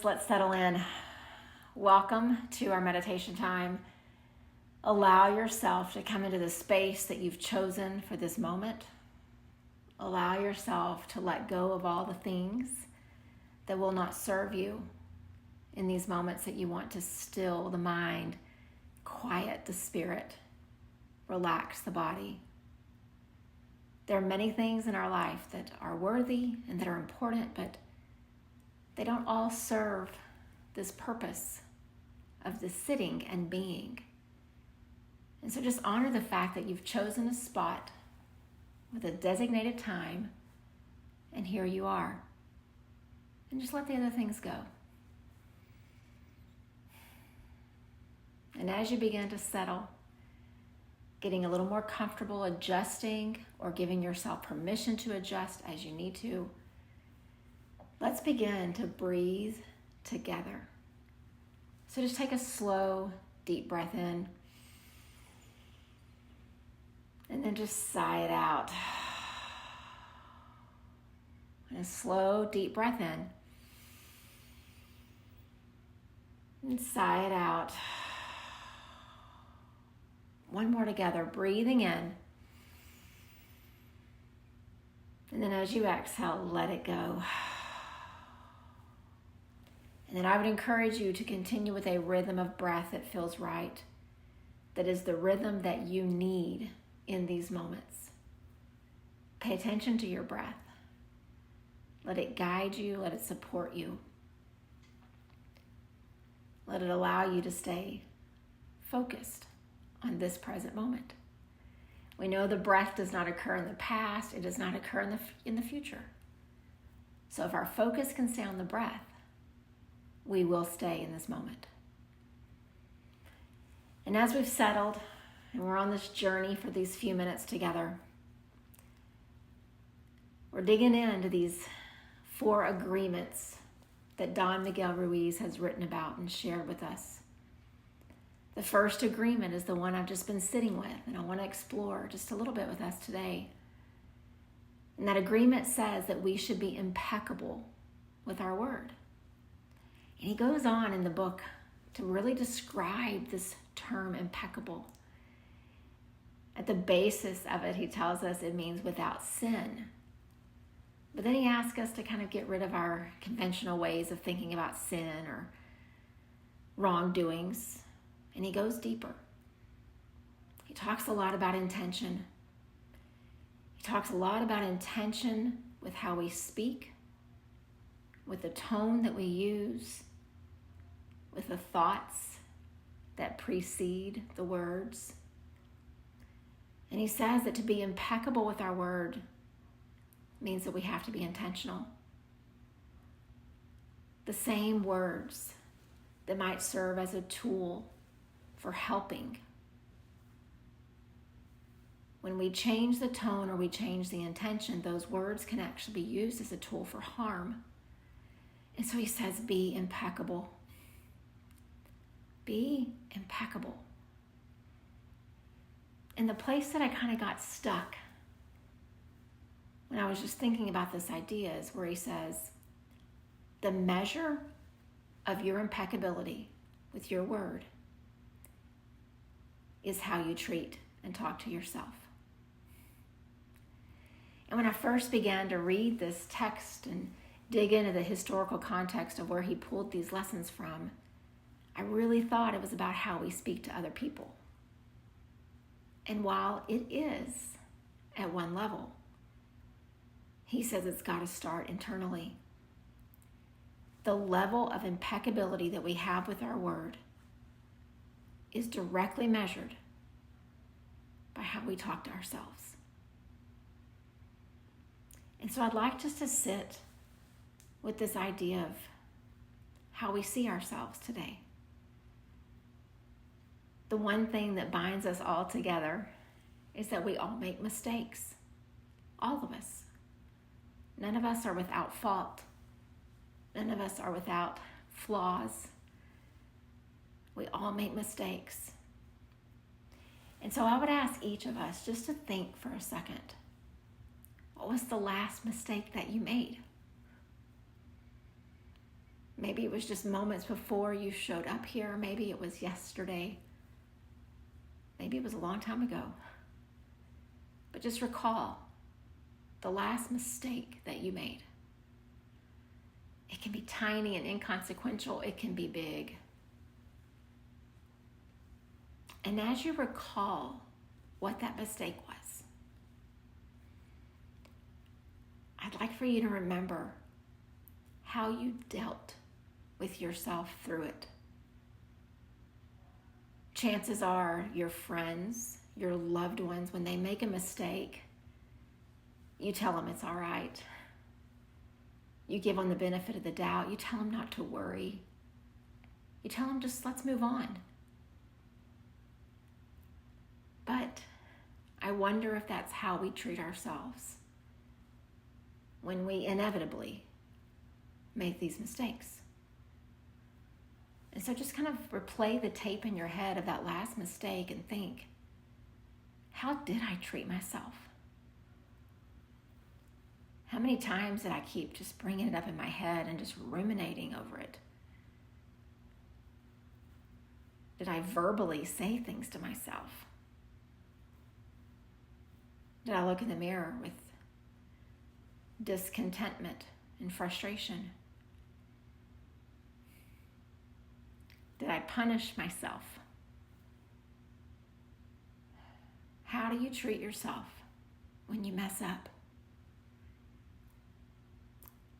just let's settle in. Welcome to our meditation time. Allow yourself to come into the space that you've chosen for this moment. Allow yourself to let go of all the things that will not serve you in these moments that you want to still the mind, quiet the spirit, relax the body. There are many things in our life that are worthy and that are important, but they don't all serve this purpose of the sitting and being. And so just honor the fact that you've chosen a spot with a designated time, and here you are. And just let the other things go. And as you begin to settle, getting a little more comfortable, adjusting or giving yourself permission to adjust as you need to, let's begin to breathe together. So just take a slow, deep breath in, and then just sigh it out. And a slow, deep breath in, and sigh it out. One more together, breathing in. And then as you exhale, let it go. And then I would encourage you to continue with a rhythm of breath that feels right, that is the rhythm that you need in these moments. Pay attention to your breath. Let it guide you, let it support you. Let it allow you to stay focused on this present moment. We know the breath does not occur in the past, it does not occur in the future. So if our focus can stay on the breath, we will stay in this moment. And as we've settled and we're on this journey for these few minutes together, we're digging into these 4 agreements that Don Miguel Ruiz has written about and shared with us. The first agreement is the one I've just been sitting with, and I want to explore just a little bit with us today. And that agreement says that we should be impeccable with our word. And he goes on in the book to really describe this term impeccable. At the basis of it, he tells us it means without sin. But then he asks us to kind of get rid of our conventional ways of thinking about sin or wrongdoings. And he goes deeper. He talks a lot about intention. He talks a lot about intention with how we speak, with the tone that we use, with the thoughts that precede the words. And he says that to be impeccable with our word means that we have to be intentional. The same words that might serve as a tool for helping, when we change the tone or we change the intention, those words can actually be used as a tool for harm. And so he says, be impeccable. Be impeccable. And the place that I kind of got stuck when I was just thinking about this idea is where he says, the measure of your impeccability with your word is how you treat and talk to yourself. And when I first began to read this text and dig into the historical context of where he pulled these lessons from, I really thought it was about how we speak to other people. And while it is at one level, he says it's got to start internally. The level of impeccability that we have with our word is directly measured by how we talk to ourselves. And so I'd like just to sit with this idea of how we see ourselves today. The one thing that binds us all together is that we all make mistakes. All of us. None of us are without fault. None of us are without flaws. We all make mistakes. And so I would ask each of us just to think for a second. What was the last mistake that you made? Maybe it was just moments before you showed up here. Maybe it was yesterday. Maybe it was a long time ago. But just recall the last mistake that you made. It can be tiny and inconsequential. It can be big. And as you recall what that mistake was, I'd like for you to remember how you dealt with yourself through it. Chances are your friends, your loved ones, when they make a mistake, you tell them it's all right. You give them the benefit of the doubt. You tell them not to worry. You tell them just let's move on. But I wonder if that's how we treat ourselves when we inevitably make these mistakes. And so just kind of replay the tape in your head of that last mistake and think, how did I treat myself? How many times did I keep just bringing it up in my head and just ruminating over it? Did I verbally say things to myself? Did I look in the mirror with discontentment and frustration? Did I punish myself? How do you treat yourself when you mess up?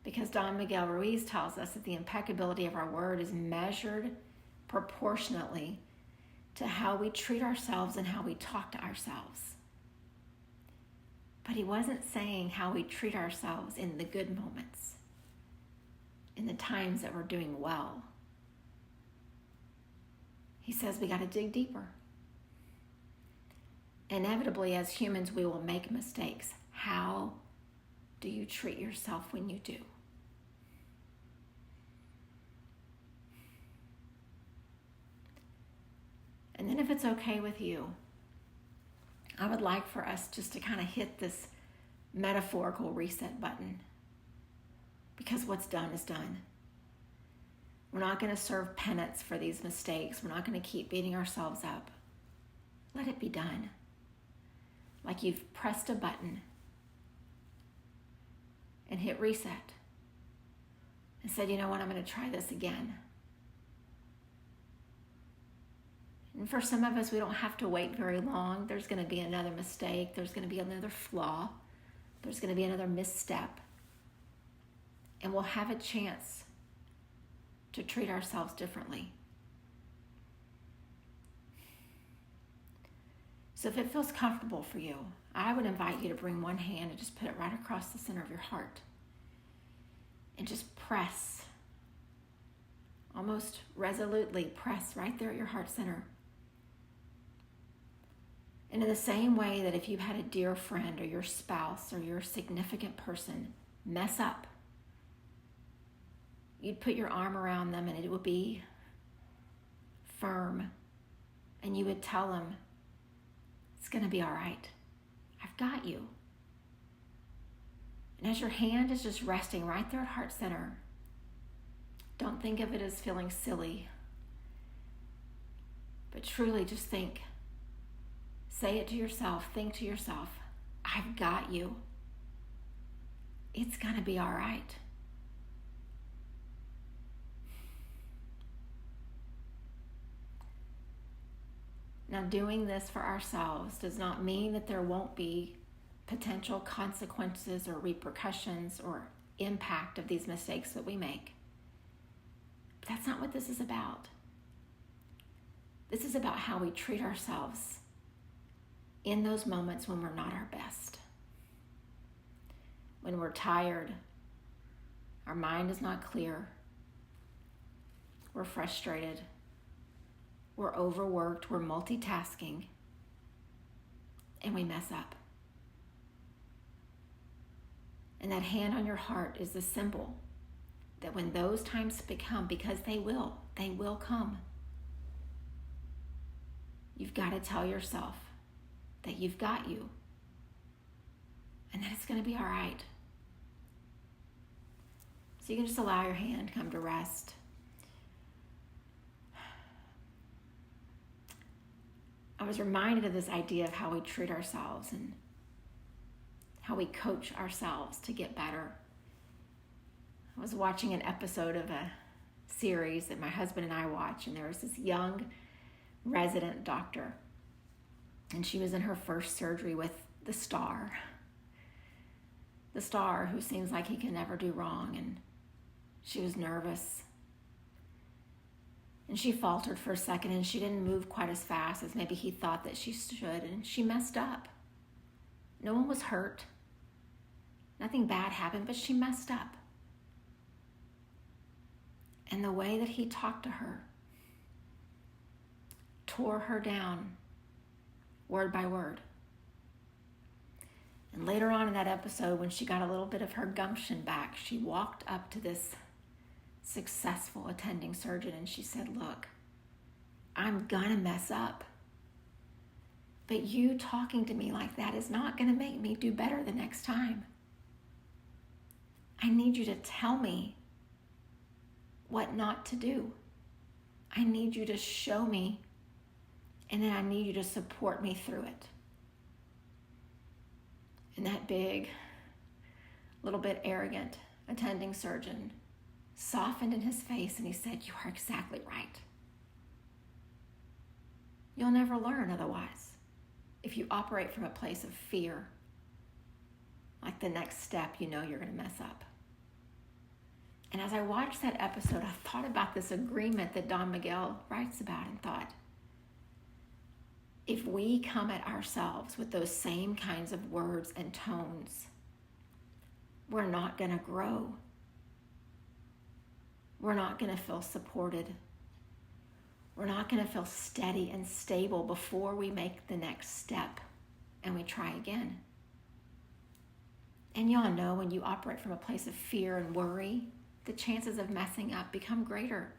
Because Don Miguel Ruiz tells us that the impeccability of our word is measured proportionately to how we treat ourselves and how we talk to ourselves. But he wasn't saying how we treat ourselves in the good moments, in the times that we're doing well. He says we got to dig deeper. Inevitably, as humans, we will make mistakes. How do you treat yourself when you do? And then if it's okay with you, I would like for us just to kind of hit this metaphorical reset button, because what's done is done. We're not going to serve penance for these mistakes. We're not going to keep beating ourselves up. Let it be done. Like you've pressed a button and hit reset and said, you know what, I'm going to try this again. And for some of us, we don't have to wait very long. There's going to be another mistake. There's going to be another flaw. There's going to be another misstep. And we'll have a chance to treat ourselves differently. So if it feels comfortable for you, I would invite you to bring one hand and just put it right across the center of your heart. And just press, almost resolutely press right there at your heart center. And in the same way that if you had a dear friend or your spouse or your significant person mess up, you'd put your arm around them and it would be firm. And you would tell them, it's going to be all right. I've got you. And as your hand is just resting right there at heart center, don't think of it as feeling silly, but truly just think, say it to yourself, think to yourself, I've got you. It's going to be all right. Now, doing this for ourselves does not mean that there won't be potential consequences or repercussions or impact of these mistakes that we make. But that's not what this is about. This is about how we treat ourselves in those moments when we're not our best. When we're tired, our mind is not clear, we're frustrated, we're overworked, we're multitasking, and we mess up. And that hand on your heart is the symbol that when those times come, because they will come, you've got to tell yourself that you've got you and that it's going to be all right. So you can just allow your hand to come to rest. I was reminded of this idea of how we treat ourselves and how we coach ourselves to get better. I was watching an episode of a series that my husband and I watch, and there was this young resident doctor, and she was in her first surgery with the star who seems like he can never do wrong, and she was nervous. And she faltered for a second, and she didn't move quite as fast as maybe he thought that she should, and she messed up. No one was hurt. Nothing bad happened, but she messed up. And the way that he talked to her tore her down, word by word. And later on in that episode, when she got a little bit of her gumption back, she walked up to this successful attending surgeon and she said, "Look, I'm gonna mess up. But you talking to me like that is not gonna make me do better the next time. I need you to tell me what not to do. I need you to show me, and then I need you to support me through it." And that big, little bit arrogant attending surgeon softened in his face and he said, "You are exactly right. You'll never learn otherwise if you operate from a place of fear. Like the next step, you know you're going to mess up." And as I watched that episode, I thought about this agreement that Don Miguel writes about and thought, if we come at ourselves with those same kinds of words and tones, we're not going to grow. We're not going to feel supported. We're not going to feel steady and stable before we make the next step and we try again. And y'all know when you operate from a place of fear and worry, the chances of messing up become greater.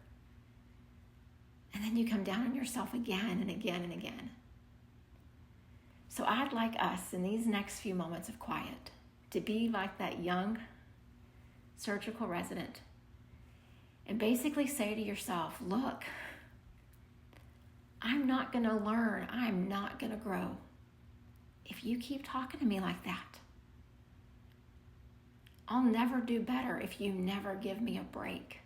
And then you come down on yourself again and again and again. So I'd like us in these next few moments of quiet to be like that young surgical resident and basically say to yourself, look, I'm not going to learn. I'm not going to grow if you keep talking to me like that. I'll never do better if you never give me a break.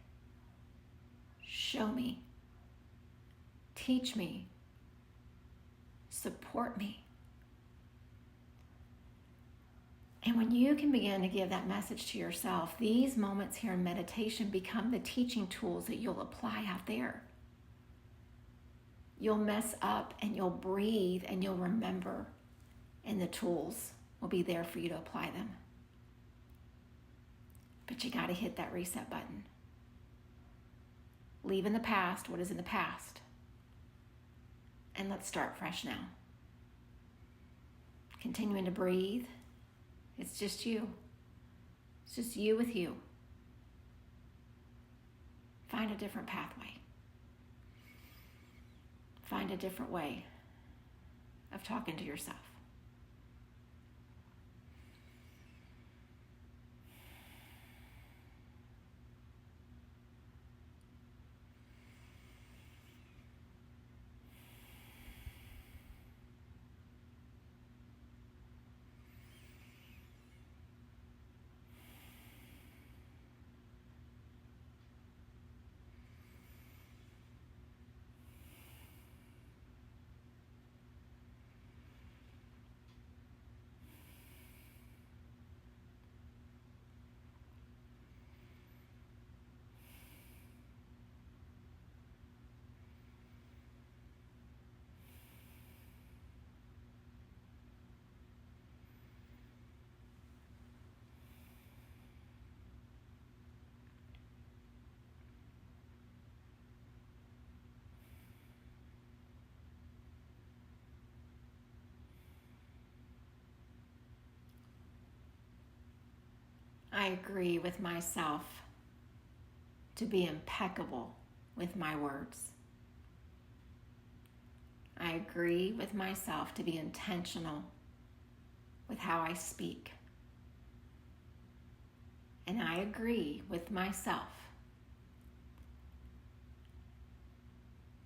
Show me. Teach me. Support me. And when you can begin to give that message to yourself, these moments here in meditation become the teaching tools that you'll apply out there. You'll mess up and you'll breathe and you'll remember, and the tools will be there for you to apply them. But you got to hit that reset button. Leave in the past what is in the past. And let's start fresh now. Continuing to breathe. It's just you. It's just you with you. Find a different pathway. Find a different way of talking to yourself. I agree with myself to be impeccable with my words. I agree with myself to be intentional with how I speak. and I agree with myself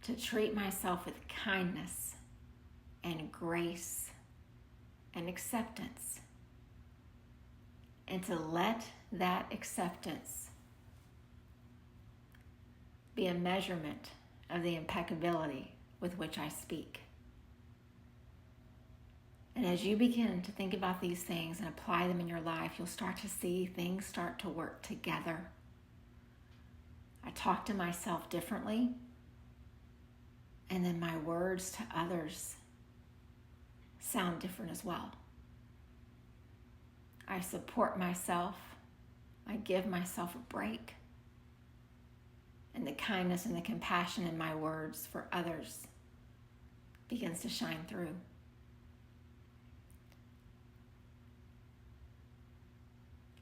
to treat myself with kindness and grace and acceptance, and to let that acceptance be a measurement of the impeccability with which I speak. And as you begin to think about these things and apply them in your life, you'll start to see things start to work together. I talk to myself differently, and then my words to others sound different as well. I support myself. I give myself a break. And the kindness and the compassion in my words for others begins to shine through.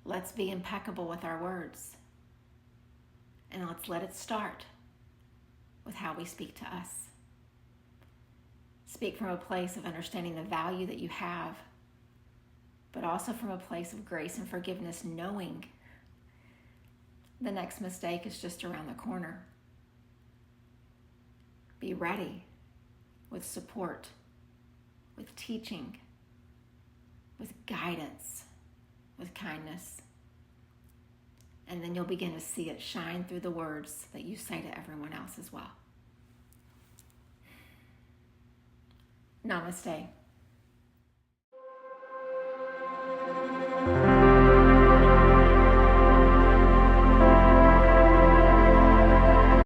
Let's be impeccable with our words. And let's let it start with how we speak to us. Speak from a place of understanding the value that you have, but also from a place of grace and forgiveness, knowing the next mistake is just around the corner. Be ready with support, with teaching, with guidance, with kindness. And then you'll begin to see it shine through the words that you say to everyone else as well. Namaste.